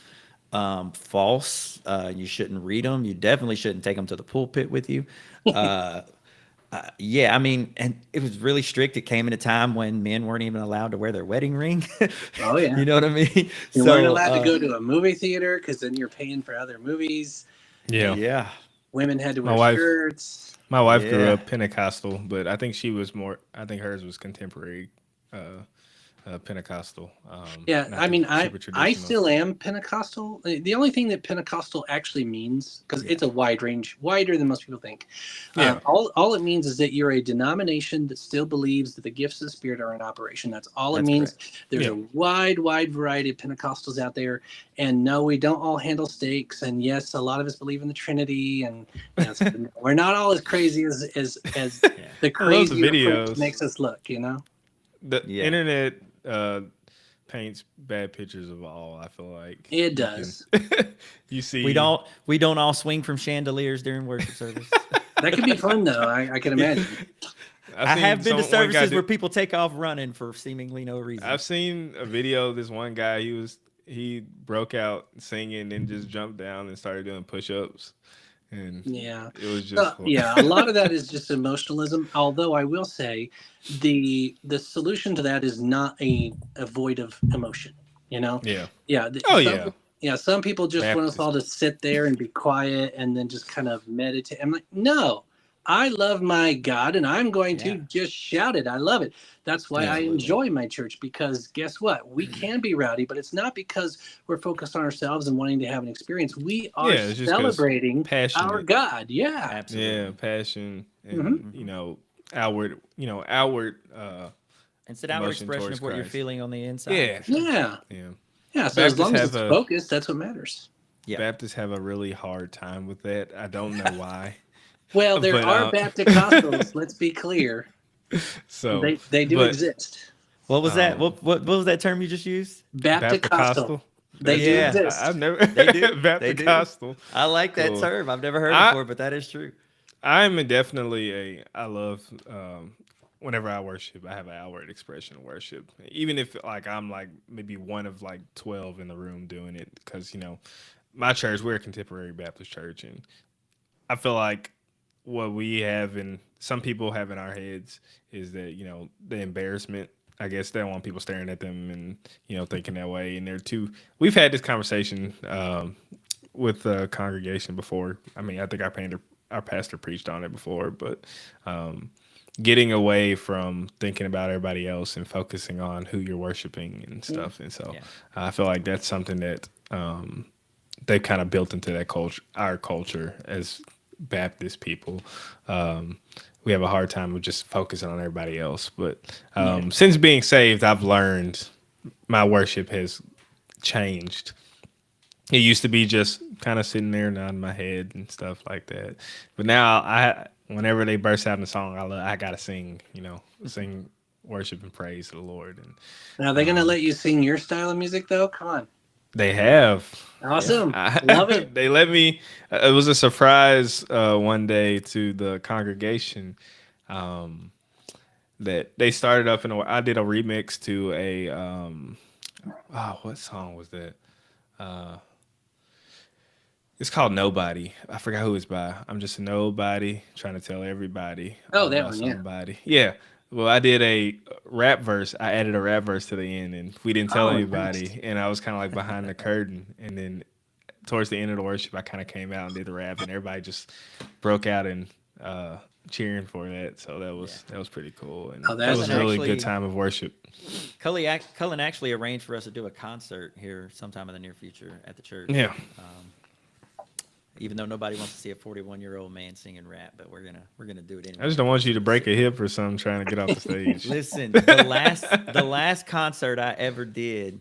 false. You shouldn't read them. You definitely shouldn't take them to the pulpit with you. Yeah, I mean, and it was really strict. It came at a time when men weren't even allowed to wear their wedding ring. Oh yeah. You know what I mean? You weren't So, allowed to go to a movie theater because then you're paying for other movies. Yeah. yeah, Women had to My wear wife- shirts. My wife grew Yeah. up Pentecostal, but I think I think hers was contemporary Pentecostal. Yeah, not I mean, super I traditional. still am Pentecostal. The only thing that Pentecostal actually means, because it's a wide range, wider than most people think. Yeah. All it means is that you're a denomination that still believes that the gifts of the Spirit are in operation. That's all it That's means. correct. There's Yeah. a wide variety of Pentecostals out there, and no, we don't all handle stakes. And yes, a lot of us believe in the Trinity, and so we're not all as crazy as the crazy videos. makes us look. The Yeah. internet paints bad pictures of all. I feel like It does. You see, We don't all swing from chandeliers during worship service. That could be fun, though. I can imagine. I seen have been to one guy services do- where people take off running for seemingly no reason. I've seen a video of this one guy. He broke out singing and just jumped down and started doing push-ups, and Yeah. it was just Yeah, a lot of that is just emotionalism. Although I will say, the solution to that is not a void of emotion. Yeah. Yeah. Oh, some, yeah. Yeah. Some people just want us Baptist. all to sit there and be quiet and then just kind of meditate. I'm like, no, I love my God and I'm going to Yeah. just shout it. I love it. That's why I Absolutely. enjoy my church, because guess what? We can be rowdy, but it's not because we're focused on ourselves and wanting to have an experience. We are Yeah, it's just 'cause celebrating passionate. our God. Yeah. Absolutely. Yeah, passion and Mm-hmm. outward. It's an outward emotion expression towards of what you're Christ. feeling on the inside. Yeah. for sure. Yeah. Yeah. Yeah. So as Baptists long as have it's a- focused, that's what matters. Yeah. Baptists have a really hard time with that. I don't know why. Well, there But, are Bapticostals, let's be clear. So They do but exist. What was that? What was that term you just used? Bapticostal. They do Yeah. exist. I've never They do. They do. Bapticostal. I like that Cool. term. I've never heard it I- before, but that is true. I'm definitely I love whenever I worship, I have an outward expression of worship. Even if like I'm like maybe one of like 12 in the room doing it, because my church, we're a contemporary Baptist church, and I feel like what we have and some people have in our heads is that the embarrassment. I guess they don't want people staring at them and thinking that way. And they're too. We've had this conversation with the congregation before. I mean, I think our pastor preached on it before, but getting away from thinking about everybody else and focusing on who you're worshiping and stuff. And so Yeah. I feel like that's something that they've kind of built into that culture, our culture as Baptist people. We have a hard time with just focusing on everybody else. But since being saved, I've learned my worship has changed. It used to be just kind of sitting there nodding my head and stuff like that. But now whenever they burst out in a song, I gotta sing, sing worship and praise to the Lord. And Now, are they going to let you sing your style of music, though? Come on. they have. Awesome. Love it. They let me. It was a surprise one day to the congregation that they started up I did a remix to a what song was that? It's called Nobody. I forgot who it's by. I'm just a nobody trying to tell everybody Oh, all that about one, yeah. somebody. Yeah. Well, I did a rap verse. I added a rap verse to the end, and we didn't tell Oh, nice. anybody. And I was kind of like behind the curtain. And then towards the end of the worship, I kind of came out and did the rap, and everybody just broke out and cheering for that. So that was pretty cool, and Oh, that was that's a really actually good time of worship. Cullen actually arranged for us to do a concert here sometime in the near future at the church. Yeah. Even though nobody wants to see a 41-year-old man singing rap, but we're gonna do it anyway. I just don't want you to break a hip or something trying to get off the stage. Listen, the last concert I ever did,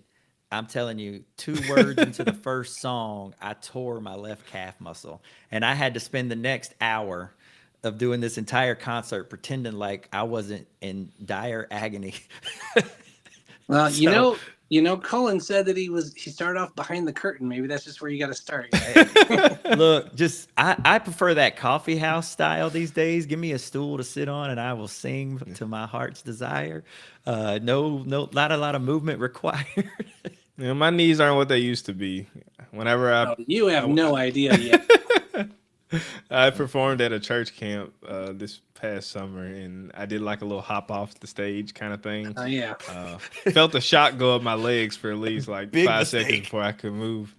I'm telling you, 2 words into the first song, I tore my left calf muscle, and I had to spend the next hour of doing this entire concert pretending like I wasn't in dire agony. Well, So- Colin said that he started off behind the curtain. Maybe that's just where you got to start. Look, I prefer that coffee house style these days. Give me a stool to sit on, and I will sing to my heart's desire. No, not a lot of movement required. You know, my knees aren't what they used to be. Whenever Oh, you have no idea yet. I performed at a church camp this past summer, and I did like a little hop off the stage kind of thing. Oh, yeah. Felt the shock go up my legs for at least like Big 5 mistake. seconds before I could move.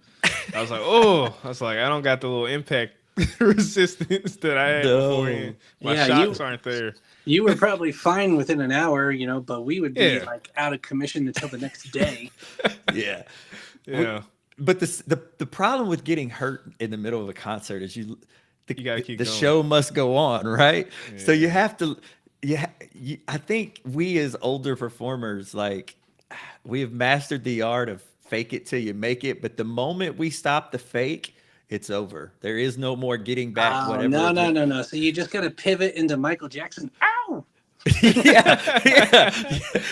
I was like, oh, I was like, I don't got the little impact resistance that I had No. beforehand. My Yeah, shocks aren't there. You were probably fine within an hour, but we would be Yeah. like out of commission until the next day. Yeah. Yeah, But the problem with getting hurt in the middle of a concert is you gotta keep the going. show must go on, right? So you have to. I think we as older performers, like, we have mastered the art of fake it till you make it. But the moment we stop the fake, it's over. There is no more getting back. Oh, Whatever. no. So you just got to pivot into Michael Jackson. Ow! yeah.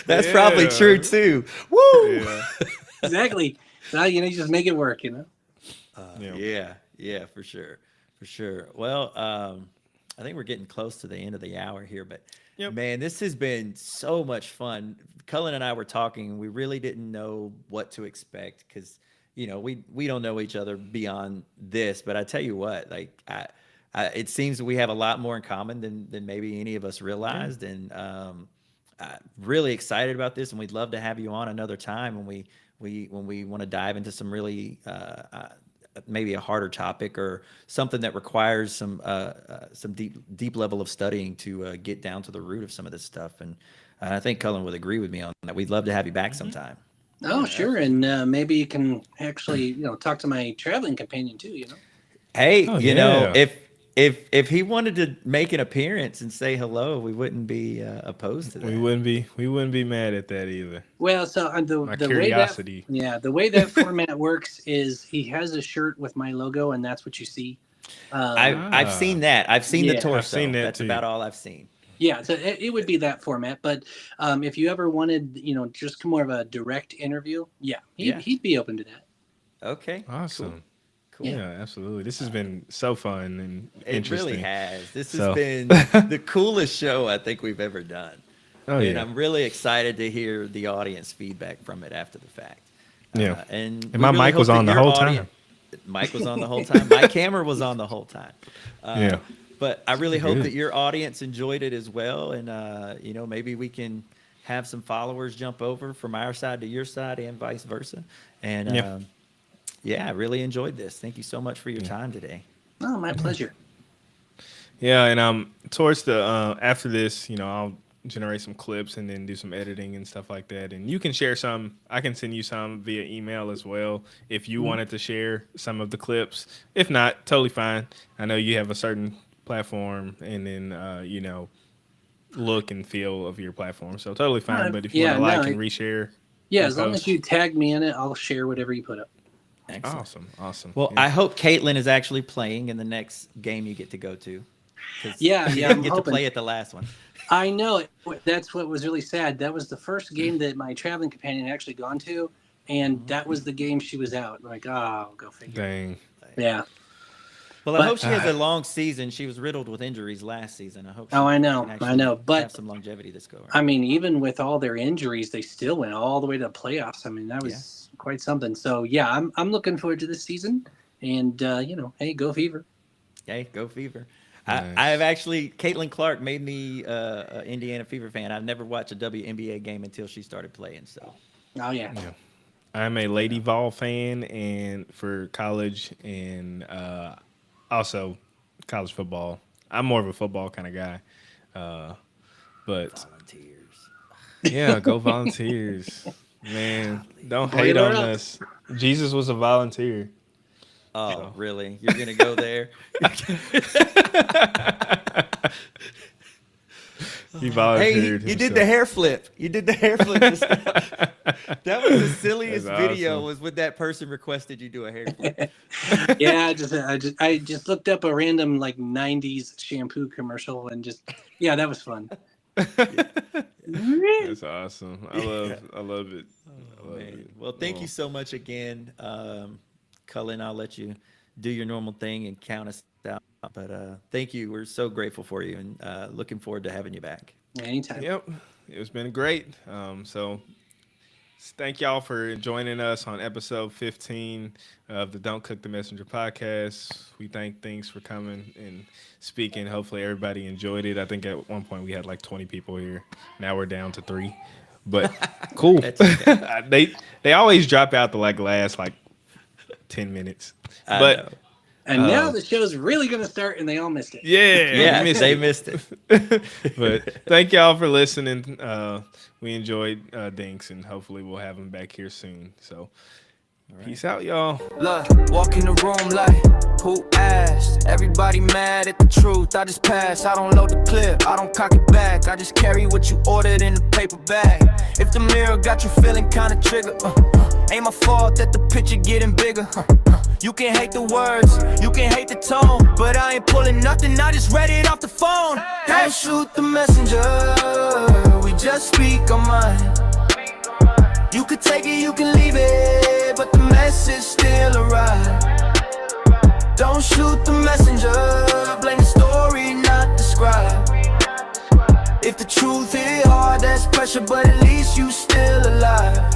That's probably Yeah. true too. Woo! yeah, Exactly. Now, you just make it work, yeah. Yeah, for sure. Well, I think we're getting close to the end of the hour here, but Yep. man, this has been so much fun. Cullen and I were talking, and we really didn't know what to expect because we don't know each other beyond this. But I tell you what, like it seems that we have a lot more in common than maybe any of us realized, and really excited about this. And we'd love to have you on another time when we want to dive into some really maybe a harder topic or something that requires some deep level of studying to get down to the root of some of this stuff. And I think Cullen would agree with me on that. We'd love to have you back sometime. Oh, sure. And maybe you can actually, talk to my traveling companion too, Hey, Oh, you know, yeah. if he wanted to make an appearance and say hello, we wouldn't be opposed to that. We wouldn't be mad at that either. Well, so My the curiosity. the way that format works is he has a shirt with my logo, and that's what you see. I've seen that. I've seen the Yeah. torso. I've seen that That's too. about all I've seen. Yeah, so it would be that format. But if you ever wanted, just more of a direct interview, he'd be open to that. Okay. Awesome. Cool. Yeah, absolutely. This has been so fun and It interesting. really has. This So- has been the coolest show I think we've ever done. Oh, And yeah. I'm really excited to hear the audience feedback from it after the fact. Yeah. And And my we really mic was hope that on the your whole time. Mike was on the whole time. My camera was on the whole time. Yeah. But I really hope Good. that your audience enjoyed it as well. And, maybe we can have some followers jump over from our side to your side and vice versa. And, Yeah. I really enjoyed this. Thank you so much for your time today. Oh, my pleasure. Yeah, and towards the after this, I'll generate some clips and then do some editing and stuff like that. And you can share some. I can send you some via email as well if you wanted to share some of the clips. If not, totally fine. I know you have a certain platform and then look and feel of your platform, so totally fine. But if you want to like and reshare, Yeah, and as long post. as you tag me in it, I'll share whatever you put up. Excellent. Awesome. Well, Yeah. I hope Caitlin is actually playing in the next game you get to go to. 'Cause Yeah, you I'm didn't get to hoping. play at the last one. I know it. That's what was really sad. That was the first game that my traveling companion had actually gone to, and that was the game she was out. Like, oh, go figure. Dang. Yeah. Well, I But hope she has a long season. She was riddled with injuries last season. I hope she oh, I can know, actually have but some longevity this go around. I mean, even with all their injuries, they still went all the way to the playoffs. I mean, that Yeah. was quite something. So yeah, I'm looking forward to this season, and hey, go Fever. Hey, go Fever. Nice. I have actually, Caitlin Clark made me a Indiana Fever fan. I've never watched a WNBA game until she started playing. So Oh yeah. Yeah. I'm a Lady Vol fan and for college and also college football. I'm more of a football kind of guy. But volunteers. yeah, go Volunteers. Man, don't hate Boiler on up. us. Jesus was a volunteer. Oh, really? You're gonna go there? He Hey, volunteered. you did the hair flip. You did the hair flip. Just now. That was the silliest That's video. awesome. Was when that person requested you do a hair flip. Yeah, I just looked up a random like '90s shampoo commercial and just yeah, that was fun. That's awesome. I love it. I love Man. it. Well, thank you so much again, Cullen. I'll let you do your normal thing and count us out. But thank you. We're so grateful for you and looking forward to having you back. Anytime. Yep, it's been great. So thank y'all for joining us on episode 15 of the Don't Cook the Messenger podcast. We thank things for coming and speaking. Hopefully everybody enjoyed it. I think at one point we had like 20 people here. Now we're down to 3. But cool. That's okay. they always drop out the last 10 minutes. I But know. And now the show's really gonna start, and they all missed it. yeah, Yeah, they missed it. But thank y'all for listening. We enjoyed Dinks, and hopefully we'll have him back here soon. So peace out, y'all. Look, walk in the room like, who asked? Everybody mad at the truth, I just pass. I don't load the clip, I don't cock it back. I just carry what you ordered in the paper bag. If the mirror got you feeling kinda triggered, ain't my fault that the picture getting bigger. You can hate the words, you can hate the tone, but I ain't pulling nothing, I just read it off the phone. Don't shoot the messenger, we just speak our mind. You could take it, you can leave it, but the message still arrives. Don't shoot the messenger, blame the story, not the scribe. If the truth hit hard, that's pressure, but at least you still alive.